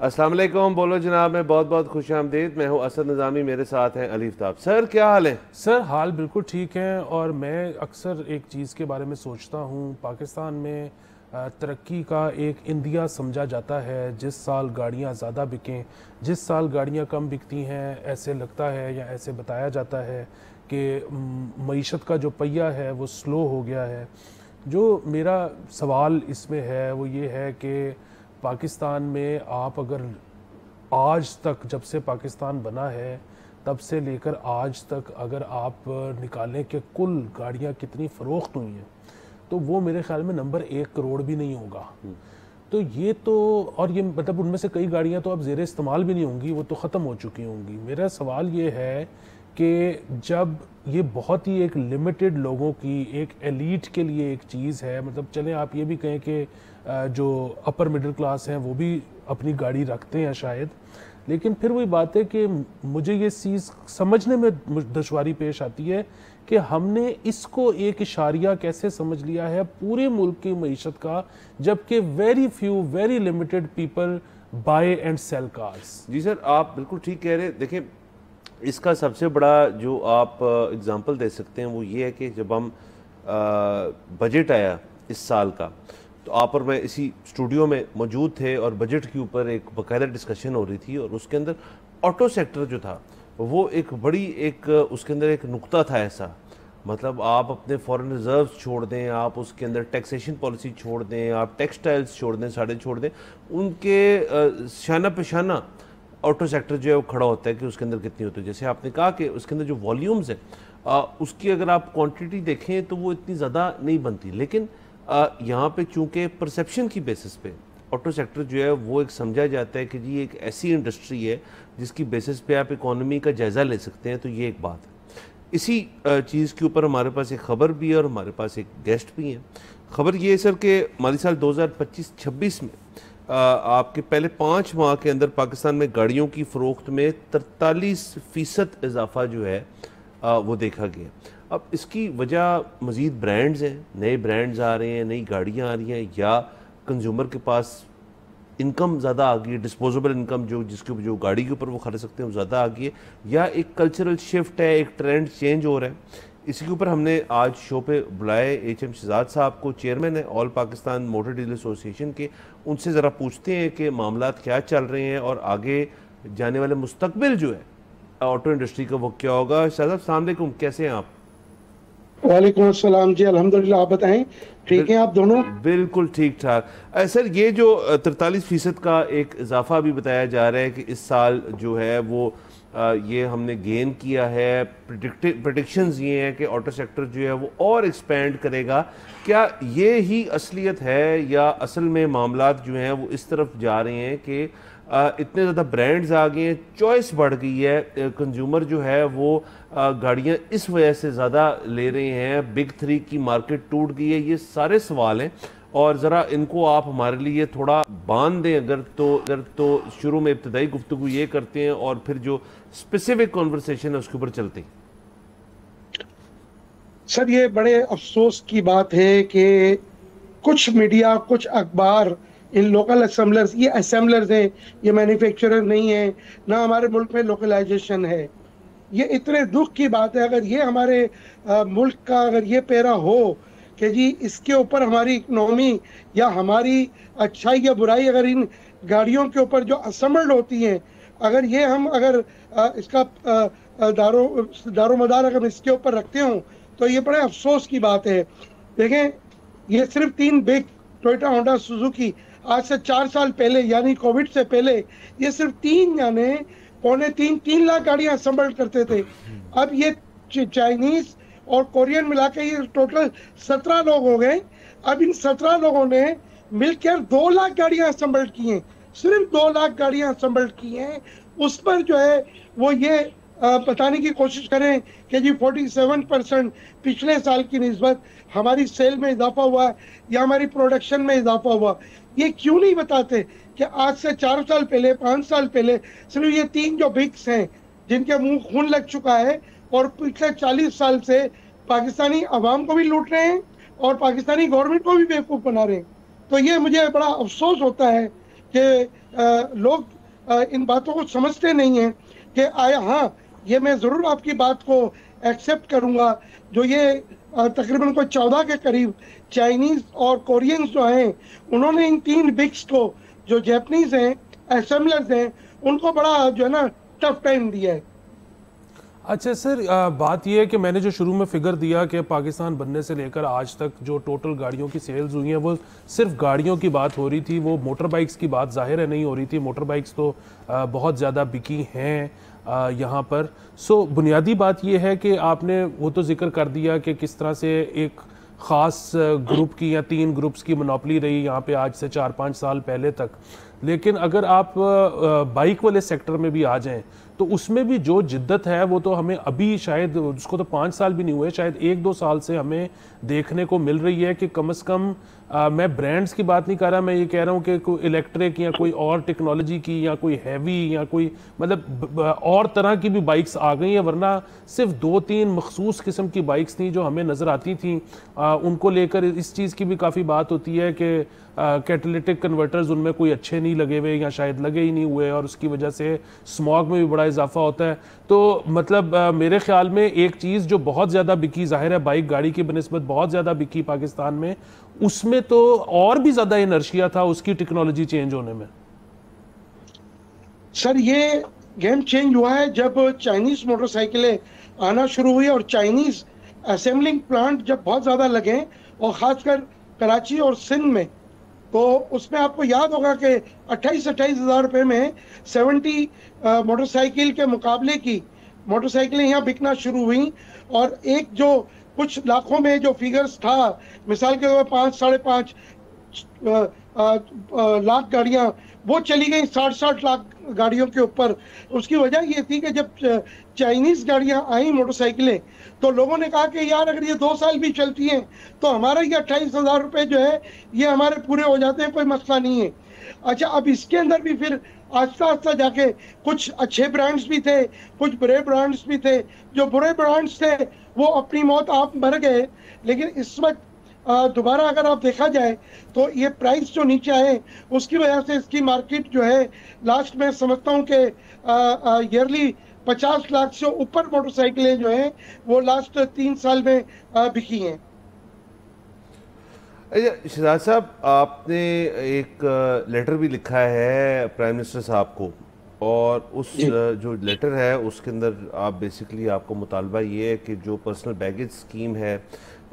अस्सलाम वालेकुम। बोलो जनाब, मैं बहुत बहुत खुश आमदीद। मैं हूँ असद निज़ामी, मेरे साथ हैं अलीफ्ताब। सर क्या हाल है? सर हाल बिल्कुल ठीक है। और मैं अक्सर एक चीज़ के बारे में सोचता हूँ, पाकिस्तान में तरक्की का एक इंदिया समझा जाता है। जिस साल गाड़ियाँ ज़्यादा बिकें, जिस साल गाड़ियाँ कम बिकती हैं, ऐसे लगता है या ऐसे बताया जाता है कि मईशत का जो पहिया है वो स्लो हो गया है। जो मेरा सवाल इसमें है वो ये है कि पाकिस्तान में आप अगर आज तक, जब से पाकिस्तान बना है तब से लेकर आज तक, अगर आप निकालें कि कुल गाड़ियां कितनी फ़रोख्त हुई हैं, तो वो मेरे ख्याल में नंबर 1 करोड़ भी नहीं होगा। तो ये तो, और ये मतलब उनमें से कई गाड़ियां तो अब ज़ेरे इस्तेमाल भी नहीं होंगी, वो तो ख़त्म हो चुकी होंगी। मेरा सवाल ये है कि जब ये बहुत ही एक लिमिटेड लोगों की, एक एलीट के लिए एक चीज़ है, मतलब चलें आप ये भी कहें कि जो अपर मिडिल क्लास हैं वो भी अपनी गाड़ी रखते हैं शायद, लेकिन फिर वही बात है कि मुझे ये चीज़ समझने में दुश्वारी पेश आती है कि हमने इसको एक इशारिया कैसे समझ लिया है पूरे मुल्क की मईशत का, जबकि very few, very limited people buy and sell cars. जी सर, आप बिल्कुल ठीक कह रहे हैं। देखें, इसका सबसे बड़ा जो आप एग्ज़ाम्पल दे सकते हैं वो ये है कि जब हम बजट आया इस साल का, तो आप और मैं इसी स्टूडियो में मौजूद थे और बजट के ऊपर एक बाकायदा डिस्कशन हो रही थी, और उसके अंदर ऑटो सेक्टर जो था वो एक बड़ी, एक उसके अंदर एक नुक्ता था ऐसा। मतलब आप अपने फॉरेन रिजर्व्स छोड़ दें, आप उसके अंदर टैक्सेशन पॉलिसी छोड़ दें, आप टेक्सटाइल्स छोड़ दें, साड़े छोड़ दें, उनके शाना पेशाना ऑटो सेक्टर जो है वो खड़ा होता है कि उसके अंदर कितनी होती है। जैसे आपने कहा कि उसके अंदर जो वॉल्यूम्स है उसकी अगर आप क्वांटिटी देखें तो वो इतनी ज़्यादा नहीं बनती, लेकिन यहाँ पे चूंकि परसेप्शन की बेसिस पे ऑटो सेक्टर जो है वो एक समझा जाता है कि जी एक ऐसी इंडस्ट्री है जिसकी बेसिस पे आप इकोनॉमी का जायज़ा ले सकते हैं, तो ये एक बात है। इसी चीज़ के ऊपर हमारे पास एक ख़बर भी है और हमारे पास एक गेस्ट भी हैं। ख़बर ये है सर कि माली साल 2025-26 में आपके पहले 5 माह के अंदर पाकिस्तान में गाड़ियों की फ़रोख्त में 43% इजाफा जो है वो देखा गया। अब इसकी वजह मज़ीद ब्रांड्स हैं, नए ब्रांड्स आ रहे हैं, नई गाड़ियाँ आ रही हैं, या कंज्यूमर के पास इनकम ज़्यादा आ गई है, डिस्पोजेबल इनकम जो गाड़ी के ऊपर वो खरीद सकते हैं वो ज़्यादा आ गई है, या एक कल्चरल शिफ्ट है, एक ट्रेंड चेंज हो रहा है। इसी के ऊपर हमने आज शो पे बुलाए HM शहजाद साहब को, चेयरमैन है all Pakistan motor dealer association के। उनसे ज़रा पूछते हैं कि मामलात क्या चल रहे हैं और आगे जाने वाले मुस्तकबिल जो है ऑटो इंडस्ट्री का वो क्या होगा। शहजाद साहब अस्सलाम वालेकुम, कैसे हैं आप? वालेकुम अस्सलाम जी, अल्हम्दुलिल्लाह। आप बताएं, ठीक हैं आप दोनों? बिल्कुल ठीक ठाक। सर, ये जो 43% का एक इजाफा भी बताया जा रहा है कि इस साल जो है वो ये हमने गेन किया है, प्रेडिक्शंस ये हैं कि ऑटो सेक्टर जो है वो और एक्सपेंड करेगा। क्या ये ही असलियत है या असल में मामलात जो हैं वो इस तरफ जा रहे हैं कि इतने ज़्यादा ब्रांड्स आ गए हैं, चॉइस बढ़ गई है, कंज्यूमर जो है वो गाड़ियाँ इस वजह से ज़्यादा ले रहे हैं, बिग 3 की मार्केट टूट गई है? ये सारे सवाल हैं और ज़रा इनको आप हमारे लिए थोड़ा बांध दें अगर तो शुरू में इब्तदाई गुफ्तगू ये करते हैं और फिर जो स्पेसिफिक कॉन्वर्सेशन है उसके ऊपर चलते हैं। सर, ये बड़े अफसोस की बात है कि कुछ मीडिया, कुछ अखबार, इन लोकल असेंबलर्स, ये असेंबलर्स हैं, ये मैन्युफैक्चरर नहीं है, ना हमारे मुल्क में लोकलाइजेशन है। ये इतने दुख की बात है। अगर ये हमारे मुल्क का अगर ये पैरा हो कि जी इसके ऊपर हमारी इकनॉमी या हमारी अच्छाई या बुराई अगर इन गाड़ियों के ऊपर जो असेंबल्ड होती हैं, अगर ये हम अगर इसका दारोमदार अगर इसके ऊपर रखते हों, तो ये बड़े अफसोस की बात है। देखें, ये सिर्फ 3 बिग, टोयोटा, होंडा, सुजुकी, आज से 4 साल पहले यानी कोविड से पहले ये सिर्फ 3 यानी 2.25-3 लाख गाड़ियां असेंबल करते थे। अब ये चाइनीज और कोरियन मिला के ये टोटल 17 लोग हो गए। अब इन 17 लोगों ने मिलकर 2 लाख गाड़ियां असेंबल की हैं, सिर्फ 2 लाख गाड़ियां असेंबल की हैं। उस पर जो है वो ये बताने की कोशिश करें कि जी 47% पिछले साल की निस्बत हमारी सेल में इजाफा हुआ है या हमारी प्रोडक्शन में इजाफा हुआ। ये क्यों नहीं बताते कि आज से 4 साल पहले, 5 साल पहले सिर्फ ये 3 जो बिग्स हैं जिनके मुंह खून लग चुका है और पिछले 40 साल से पाकिस्तानी अवाम को भी लूट रहे हैं और पाकिस्तानी गवर्नमेंट को भी बेवकूफ़ बना रहे हैं। तो ये मुझे बड़ा अफसोस होता है कि लोग इन बातों को समझते नहीं हैं कि आया। हाँ, ये मैं ज़रूर आपकी बात को एक्सेप्ट करूँगा, जो ये तकरीबन कोई 14 के करीब चाइनीज़ और कोरियंस जो हैं, उन्होंने इन 3 बिग्स को, जो जैपनीज़ हैं, असेंबलर्स हैं, उनको बड़ा जो है ना टफ टाइम दिया है। अच्छा सर, बात यह है कि मैंने जो शुरू में फिगर दिया कि पाकिस्तान बनने से लेकर आज तक जो टोटल गाड़ियों की सेल्स हुई हैं, वो सिर्फ गाड़ियों की बात हो रही थी, वो मोटर बाइक्स की बात जाहिर है नहीं हो रही थी। मोटर बाइक्स तो बहुत ज़्यादा बिकी हैं यहाँ पर। सो बुनियादी बात यह है कि आपने वो तो जिक्र कर दिया कि किस तरह से एक ख़ास ग्रुप की या 3 ग्रुप्स की मोनोपली रही यहाँ पे आज से 4-5 साल पहले तक। लेकिन अगर आप बाइक वाले सेक्टर में भी आ जाएं तो उसमें भी जो जिद्दत है वो तो हमें अभी, शायद उसको तो 5 साल भी नहीं हुए, शायद 1-2 साल से हमें देखने को मिल रही है कि कम से कम मैं ब्रांड्स की बात नहीं कर रहा, मैं ये कह रहा हूँ कि कोई इलेक्ट्रिक या कोई और टेक्नोलॉजी की या कोई हैवी या कोई मतलब और तरह की भी बाइक्स आ गई हैं। वरना सिर्फ 2-3 मखसूस किस्म की बाइक्स थी जो हमें नज़र आती थी। उनको लेकर इस चीज़ की भी काफ़ी बात होती है कि कैटालिटिक कन्वर्टर्स उनमें कोई अच्छे नहीं लगे हुए या शायद लगे ही नहीं हुए, और उसकी वजह से स्मॉग में भी बड़ा इजाफा होता है। तो मतलब मेरे ख्याल में एक चीज़ जो बहुत ज़्यादा बिकी, जाहिर है बाइक गाड़ी की बनिस्बत बहुत ज़्यादा बिकी पाकिस्तान में, उसमें तो और भी ज़्यादा इनर्शिया था उसकी टेक्नोलॉजी चेंज होने में। सर, ये गेम चेंज हुआ है जब चाइनीज़ मोटरसाइकिलें आना शुरू हुई और चाइनीज़ असेंबलिंग प्लांट जब बहुत ज़्यादा लगे, और ख़ासकर कराची और सिंध में, तो उसमें आपको याद होगा कि 28-28 हज़ार रुपये में 70 मोटरसाइकिल के मुकाबले की मोटरसाइकिलें यहाँ बिकना शुरू हुई। और एक जो कुछ लाखों में जो फिगर्स था, मिसाल के तौर पर 5-5.5 लाख गाड़ियाँ, वो चली गई 60-60 लाख गाड़ियों के ऊपर। उसकी वजह ये थी कि जब चाइनीज़ गाड़ियाँ आई मोटरसाइकिलें, तो लोगों ने कहा कि यार अगर ये 2 साल भी चलती हैं तो हमारा ये 28,000 रुपये जो है ये हमारे पूरे हो जाते हैं, कोई मसला नहीं है। अच्छा, अब इसके अंदर भी फिर आहिस्ता आहिस्ता जाके कुछ अच्छे ब्रांड्स भी थे, कुछ बुरे ब्रांड्स भी थे। जो बुरे ब्रांड्स थे वो अपनी मौत आप मर गए। लेकिन इस वक्त दोबारा अगर आप देखा जाए तो ये प्राइस जो नीचे आए, उसकी वजह से इसकी मार्केट जो है लास्ट में समझता हूँ कि ईयरली 50 लाख से ऊपर मोटरसाइकिलें जो हैं वो लास्ट 3 साल में बिकी हैं। शहजाद साहब, आपने एक लेटर भी लिखा है प्राइम मिनिस्टर साहब को, और उस जो लेटर है उसके अंदर आप बेसिकली आपको मुतालबा ये है कि जो पर्सनल बैगेज स्कीम है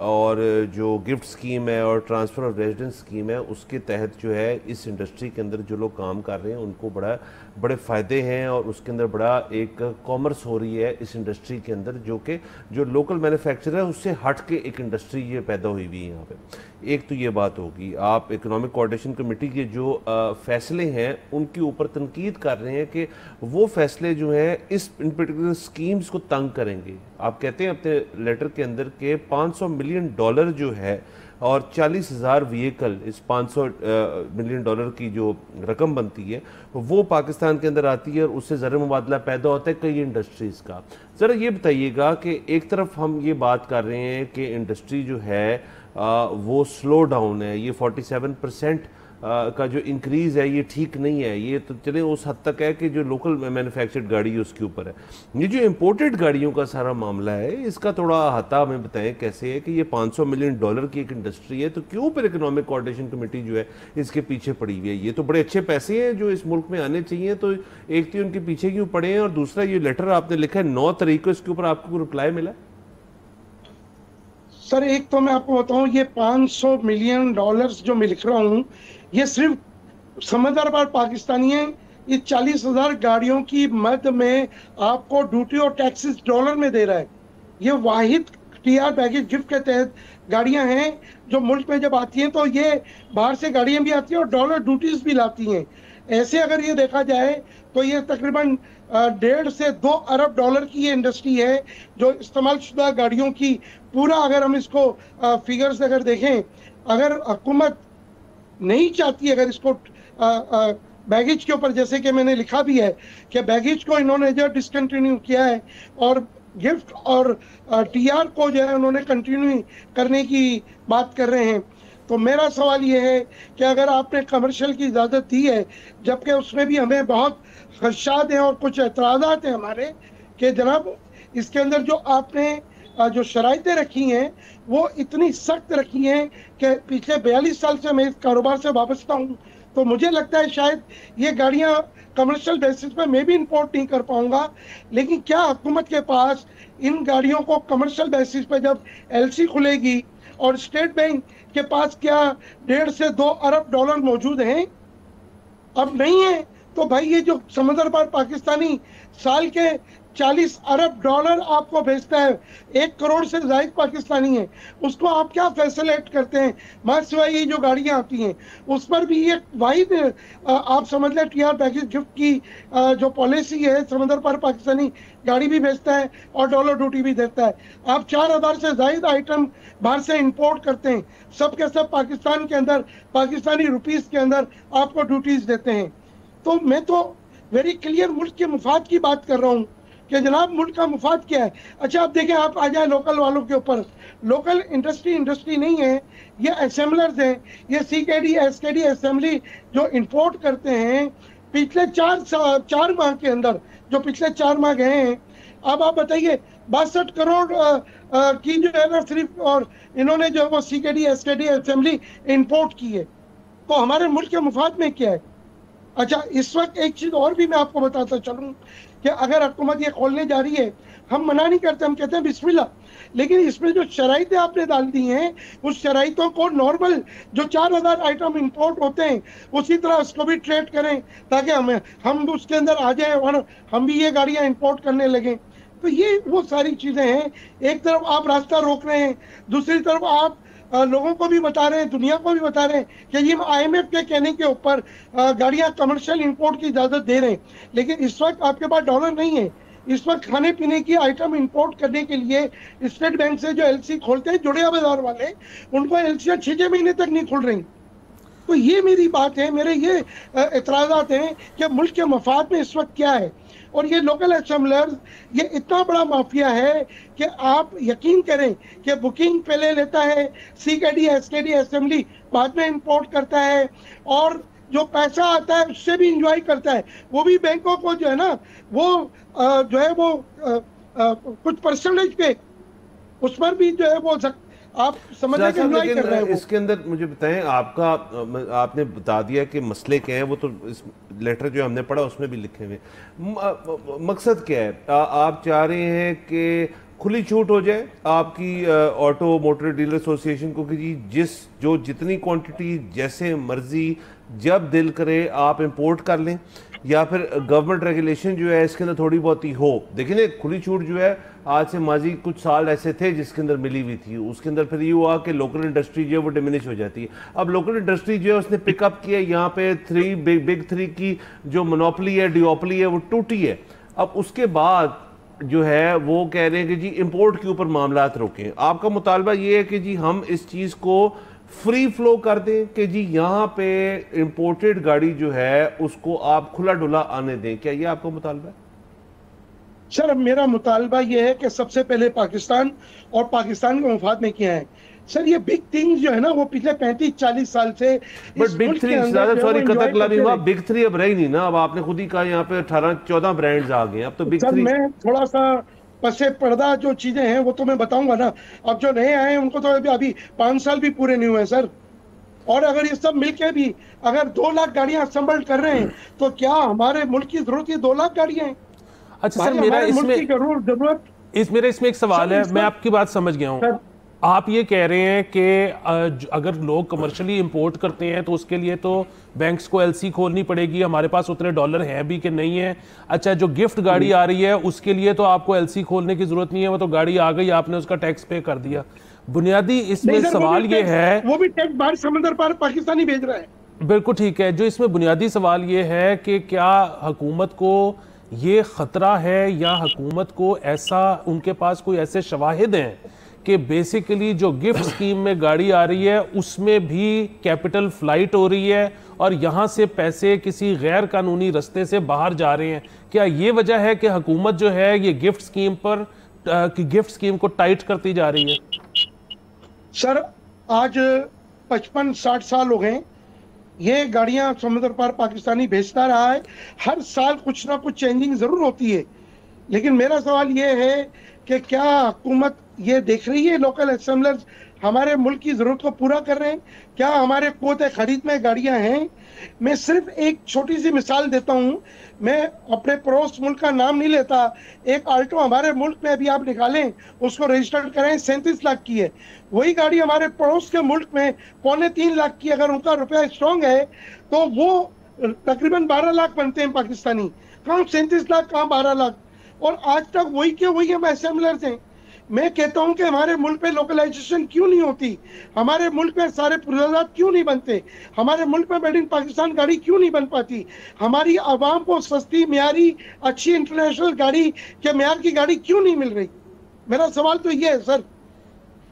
और जो गिफ्ट स्कीम है और ट्रांसफ़र ऑफ रेजिडेंस स्कीम है, उसके तहत जो है इस इंडस्ट्री के अंदर जो लोग काम कर रहे हैं उनको बड़े फ़ायदे हैं, और उसके अंदर बड़ा एक कॉमर्स हो रही है इस इंडस्ट्री के अंदर, जो कि जो लोकल मैन्युफैक्चरर है उससे हट के एक इंडस्ट्री ये पैदा हुई हुई है यहाँ पे। एक तो ये बात होगी। आप इकोनॉमिक कोऑर्डिनेशन कमेटी के जो फैसले हैं उनके ऊपर तनकीद कर रहे हैं कि वो फैसले जो हैं इस इन पर्टिकुलर स्कीम्स को तंग करेंगे। आप कहते हैं अपने लेटर के अंदर के $500 मिलियन जो है और 40,000 व्हीकल, इस $500 मिलियन की जो रकम बनती है वो पाकिस्तान के अंदर आती है, और उससे ज़र मुबादला पैदा होता है कई इंडस्ट्रीज़ का। ज़रा ये बताइएगा कि एक तरफ हम ये बात कर रहे हैं कि इंडस्ट्री जो है वो स्लो डाउन है, ये 47% का जो इंक्रीज़ है ये ठीक नहीं है, ये तो चले उस हद तक है कि जो लोकल मैन्युफैक्चर्ड गाड़ी है उसके ऊपर है। ये जो इम्पोर्टेड गाड़ियों का सारा मामला है, इसका थोड़ा अहाता हमें बताएं कैसे है कि ये $500 मिलियन की एक इंडस्ट्री है, तो क्यों फिर इकोनॉमिक कोऑर्डिनेशन कमेटी जो है इसके पीछे पड़ी हुई है? ये तो बड़े अच्छे पैसे हैं जो इस मुल्क में आने चाहिए, तो एक तो उनके पीछे क्यों पड़े हैं, और दूसरा ये लेटर आपने लिखा है 9 तारीख को, इसके ऊपर आपको रिप्लाई मिला? सर, एक तो मैं आपको बताऊं, ये $500 मिलियन जो मैं लिख रहा हूं, ये सिर्फ समझदार बात पाकिस्तानी है। ये 40,000 गाड़ियों की मद में आपको ड्यूटी और टैक्सेस डॉलर में दे रहा है। ये वाहिद टीआर बैगेज गिफ्ट के तहत गाड़ियां हैं जो मुल्क में जब आती हैं तो ये बाहर से गाड़ियां भी आती हैं और डॉलर ड्यूटीज भी लाती हैं। ऐसे अगर ये देखा जाए तो ये तकरीबन 1.5 से 2 अरब डॉलर की ये इंडस्ट्री है जो इस्तेमाल शुदा गाड़ियों की पूरा, अगर हम इसको फिगर्स अगर देखें, अगर हुकूमत नहीं चाहती, अगर इसको बैगेज के ऊपर, जैसे कि मैंने लिखा भी है कि बैगेज को इन्होंने जो डिसकंटिन्यू किया है और गिफ्ट और टीआर को जो है उन्होंने कंटिन्यू करने की बात कर रहे हैं, तो मेरा सवाल ये है कि अगर आपने कमर्शियल की इजाज़त दी है, जबकि उसमें भी हमें बहुत खदशात हैं और कुछ एतराज़ात हैं हमारे कि जनाब इसके अंदर जो आपने जो शराइतें रखी हैं वो इतनी सख्त रखी हैं कि पिछले 42 साल से मैं इस कारोबार से वाबस्ता हूँ, तो मुझे लगता है शायद ये गाड़ियाँ कमर्शियल बेसिस पे मैं भी इंपोर्ट नहीं कर पाऊंगा। लेकिन क्या हुकूमत के पास इन गाड़ियों को कमर्शियल बेसिस पे जब एलसी खुलेगी और स्टेट बैंक के पास क्या 1.5 से 2 अरब डॉलर मौजूद हैं? अब नहीं है तो भाई ये जो समंदर पार पाकिस्तानी साल के 40 अरब डॉलर आपको भेजता है, 1 करोड़ से ज्यादा पाकिस्तानी है, उसको आप क्या फैसिलेट करते हैं? मां सिवाय ये जो गाड़ियां आती हैं उस पर भी एक वाहिद आप समझ लें टीआर पैकेज गिफ्ट की जो पॉलिसी है, समंदर पार पाकिस्तानी गाड़ी भी भेजता है और डॉलर ड्यूटी भी देता है। आप 4000 से ज्यादा आइटम बाहर से इंपोर्ट करते हैं, सब के सब पाकिस्तान के अंदर पाकिस्तानी रुपीस के अंदर आपको ड्यूटीज देते हैं। तो मैं तो वेरी क्लियर मुल्क के मुफाद की बात कर रहा हूँ कि जनाब मुल्क का मुफाद क्या है। अच्छा आप देखें, आप आ जाए लोकल वालों के ऊपर, लोकल इंडस्ट्री नहीं है, ये असेंबलर्स हैं, ये सीकेडी एसकेडी असेंबली जो इंपोर्ट करते हैं। पिछले 4 माह के अंदर जो पिछले 4 माह गए हैं, अब आप बताइए 62 करोड़ की जो है ना सिर्फ, और इन्होंने जो वो सीकेडी एसकेडी असेंबली इंपोर्ट की है। तो हमारे मुल्क के मुफाद में क्या है? अच्छा इस वक्त एक चीज और भी मैं आपको बताता चलूं कि अगर हुकूमत ये खोलने जा रही है, हम मना नहीं करते, हम कहते हैं बिस्मिल्लाह, लेकिन इसमें जो शराइतें आपने डाल दी हैं उस शराइतों को नॉर्मल जो 4000 आइटम इंपोर्ट होते हैं उसी तरह उसको भी ट्रेड करें, ताकि हम उसके अंदर आ जाए और हम भी ये गाड़ियां इंपोर्ट करने लगें। तो ये वो सारी चीजें हैं, एक तरफ आप रास्ता रोक रहे हैं, दूसरी तरफ आप लोगों को भी बता रहे हैं, दुनिया को भी बता रहे हैं कि ये आईएमएफ के कहने के ऊपर गाड़ियां कमर्शियल इंपोर्ट की इजाजत दे रहे हैं। लेकिन इस वक्त आपके पास डॉलर नहीं है, इस वक्त खाने पीने की आइटम इंपोर्ट करने के लिए स्टेट बैंक से जो एलसी खोलते हैं जुड़िया बाजार वाले, उनको एलसी 6 महीने तक नहीं खुल रही। तो ये मेरी बात है, मेरे ये एतराज़ात हैं कि मुल्क के मफाद में इस वक्त क्या है। और ये लोकल असेंबलर्स ये इतना बड़ा माफिया है कि आप यकीन करें कि बुकिंग पहले लेता है, सीकेडी एसकेडी असेंबली बाद में इंपोर्ट करता है, और जो पैसा आता है उससे भी इंजॉय करता है। वो भी बैंकों को जो है ना वो जो है वो कुछ परसेंटेज पे उस पर भी जो है वो आप समझ रहे हैं। इसके अंदर मुझे बताएं, आपने बता दिया कि मसले क्या हैं, वो तो इस लेटर जो हमने पढ़ा उसमें भी लिखे हुए। मकसद क्या है? आप चाह रहे हैं कि खुली छूट हो जाए आपकी ऑटो मोटर डीलर एसोसिएशन को कि जी जितनी क्वांटिटी जैसे मर्जी जब दिल करे आप इंपोर्ट कर लें, या फिर गवर्नमेंट रेगुलेशन जो है इसके अंदर थोड़ी बहुत ही हो? देखिए ना, खुली छूट जो है आज से माजी कुछ साल ऐसे थे जिसके अंदर मिली हुई थी, उसके अंदर फिर ये हुआ कि लोकल इंडस्ट्री जो है वो डिमिनिश हो जाती है। अब लोकल इंडस्ट्री जो है उसने पिकअप किया, यहाँ पे बिग थ्री की जो मोनोपोली है, डिओपली है, वो टूटी है। अब उसके बाद जो है वो कह रहे हैं कि जी इंपोर्ट के ऊपर मामलात रोकें। आपका मुतालबा ये है कि जी हम इस चीज़ को फ्री फ्लो कर दें कि जी यहाँ पे इंपोर्टेड गाड़ी जो है उसको आप खुला डुला आने दें, क्या ये आपका मुतालबा है? सर मेरा मुतालबा ये है कि सबसे पहले पाकिस्तान और पाकिस्तान के मफाद में क्या है। सर ये बिग थिंग्स जो है ना वो पिछले 35-40 साल से, बट बिग थ्री सॉरी कतक हुआ, बिग थ्री अब रही नहीं ना। अब आपने खुद ही कहा यहाँ पे 18-14 ब्रांड्स आ गए, अब तो बिग थ्री। मैं थोड़ा सा पसे पर्दा जो चीजें हैं वो तो मैं बताऊंगा ना। अब जो नए आए हैं उनको तो अभी 5 साल भी पूरे नहीं हुए सर। और अगर ये सब मिलके भी अगर 2 लाख गाड़ियां असेंबल कर रहे हैं तो क्या हमारे मुल्क की जरूरत 2 लाख गाड़ियां हैं? अच्छा सर, मेरा इसमें एक सवाल है, मैं आपकी बात समझ गया हूँ। आप ये कह रहे हैं कि अगर लोग कमर्शियली इंपोर्ट करते हैं तो उसके लिए तो बैंक्स को एलसी खोलनी पड़ेगी, हमारे पास उतने डॉलर हैं भी कि नहीं है। अच्छा, जो गिफ्ट गाड़ी आ रही है उसके लिए तो आपको एलसी खोलने की जरूरत नहीं है, वो तो गाड़ी आ गई, आपने उसका टैक्स पे कर दिया। बुनियादी इसमें सवाल ये है, वो भी टैक्स बाहर समंदर पार पाकिस्तानी भेज रहा है। बिल्कुल ठीक है। जो इसमें बुनियादी सवाल ये है कि क्या हुकूमत को ये खतरा है या हुकूमत को ऐसा, उनके पास कोई ऐसे शवाहिद हैं कि बेसिकली जो गिफ्ट स्कीम में गाड़ी आ रही है उसमें भी कैपिटल फ्लाइट हो रही है और यहाँ से पैसे किसी गैर कानूनी रास्ते से बाहर जा रहे हैं? क्या ये वजह है कि हुकूमत जो है ये गिफ्ट स्कीम को टाइट करती जा रही है? सर आज 55-60 साल हो गए। ये गाड़ियां समुद्र पार पाकिस्तानी भेजता रहा है। हर साल कुछ ना कुछ चेंजिंग जरूर होती है, लेकिन मेरा सवाल ये है कि क्या हुकूमत ये देख रही है लोकल असेंबलर्स हमारे मुल्क की जरूरत को पूरा कर रहे हैं? क्या हमारे कोते खरीद में गाड़ियां हैं? मैं सिर्फ एक छोटी सी मिसाल देता हूं, मैं अपने पड़ोस मुल्क का नाम नहीं लेता। एक आल्टो हमारे मुल्क में अभी आप निकालें, उसको रजिस्टर्ड करें, 37 लाख की है। वही गाड़ी हमारे पड़ोस के मुल्क में 2.25 लाख की, अगर उनका रुपया स्ट्रॉन्ग है तो वो तकरीबन 12 लाख बनते हैं पाकिस्तानी। कहाँ 37 लाख, कहाँ 12 लाख? और आज तक वही के वही हम असेंबलर्स हैं। मैं कहता हूं कि हमारे मुल्क में लोकलाइजेशन क्यों नहीं होती? हमारे मुल्क में सारे पुर्जादात क्यों नहीं बनते? हमारे मुल्क में मेड इन पाकिस्तान गाड़ी क्यों नहीं बन पाती? हमारी आवाम को सस्ती, म्यारी, अच्छी इंटरनेशनल गाड़ी के म्यार की गाड़ी क्यों नहीं मिल रही? मेरा सवाल तो ये है सर,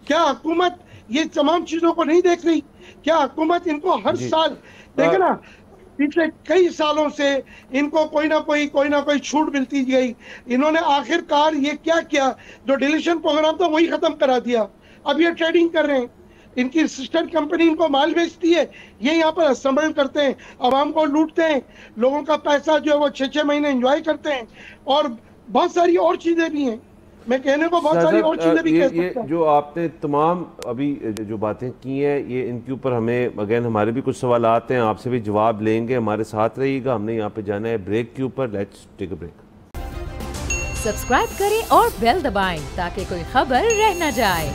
क्या हुकूमत ये तमाम चीजों को नहीं देख रही? क्या हुकूमत इनको हर साल, देखे ना, पिछले कई सालों से इनको कोई ना कोई छूट मिलती गई। इन्होंने आखिरकार ये क्या किया? जो डिलीशन प्रोग्राम था वही खत्म करा दिया। अब ये ट्रेडिंग कर रहे हैं, इनकी सिस्टर कंपनी इनको माल बेचती है, ये यहाँ पर असेंबल करते हैं, आवाम को लूटते हैं, लोगों का पैसा जो है वो 6-6 महीने एंजॉय करते हैं, और बहुत सारी और चीजें भी हैं। मैं कहने को बहुत सारी और चीजें भी कह सकता हूं। जो आपने तमाम अभी जो बातें की हैं, ये इनके ऊपर हमें अगेन हमारे भी कुछ सवाल आते हैं, आपसे भी जवाब लेंगे। हमारे साथ रहिएगा, हमने यहाँ पे जाना है ब्रेक के ऊपर। Let's take a break. Subscribe करें और बेल दबाएं ताकि कोई खबर रह न जाए।